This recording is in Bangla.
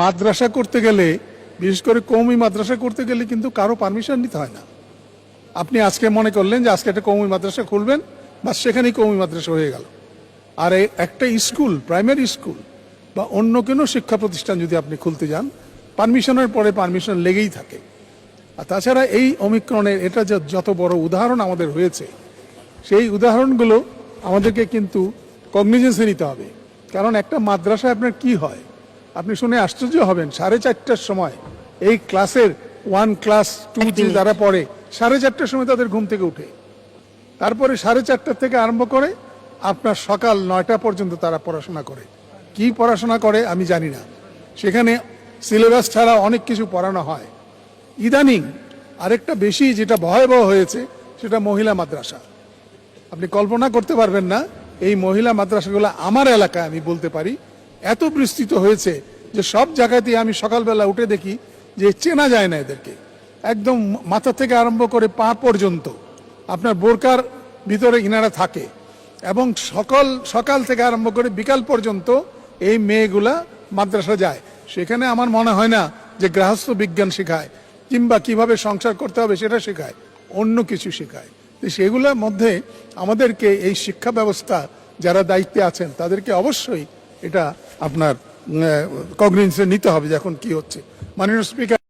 মাদ্রাসা করতে গেলে, বিশেষ করে কওমি মাদ্রাসা করতে গেলে কিন্তু কারো পারমিশন নিতে হয় না। আপনি আজকে মনে করলেন যে আজকে একটা কওমি মাদ্রাসা খুলবেন, বা সেখানেই কওমি মাদ্রাসা হয়ে গেল। আর একটা স্কুল, প্রাইমারি স্কুল বা অন্য কোনো শিক্ষা প্রতিষ্ঠান যদি আপনি খুলতে যান, পারমিশনের পরে পারমিশন লেগেই থাকে। আর তাছাড়া এই ওমিক্রনের এটা যত বড় উদাহরণ আমাদের হয়েছে, সেই উদাহরণগুলো আমাদেরকে কিন্তু কগনিজেন্সে নিতে হবে। কারণ একটা মাদ্রাসায় আপনার কি হয়, আপনি শুনে আশ্চর্য হবেন, 4:30টার সময় এই ক্লাসের 1 ক্লাস 2 যে যারা পড়ে 4:30টার সময় তাদের ঘুম থেকে উঠে, তারপরে 4:30 থেকে আরম্ভ করে আপনার সকাল 9টা পর্যন্ত তারা পড়াশোনা করে। কি পড়াশোনা করে আমি জানি না। সেখানে সিলেবাস ছাড়া অনেক কিছু পড়ানো হয়। ইদানিং আরেকটা বেশি যেটা ভয়াবহ হয়েছে, সেটা মহিলা মাদ্রাসা। আপনি কল্পনা করতে পারবেন না, এই মহিলা মাদ্রাসাগুলো আমার এলাকায় আমি বলতে পারি এত বিস্তৃত হয়েছে যে সব জায়গাতেই আমি সকালবেলা উঠে দেখি যে চেনা যায় না এদেরকে। একদম মাথা থেকে আরম্ভ করে পা পর্যন্ত আপনার বোরকার ভিতরে ইনারা থাকে, এবং সকাল থেকে আরম্ভ করে বিকাল পর্যন্ত এই মেয়েগুলা মাদ্রাসা যায়। সেখানে আমার মনে হয় না যে গৃহস্থ বিজ্ঞান শেখায় কিংবা কিভাবে সংসার করতে হবে সেটা শেখায়, অন্য কিছু শেখায়। তো সেগুলোর মধ্যে আমাদেরকে এই শিক্ষা ব্যবস্থা যারা দায়িত্বে আছেন তাদেরকে অবশ্যই এটা আপনার কগনিজেন্সে নিতে হবে। যখন কি হচ্ছে, মাননীয় স্পিকার।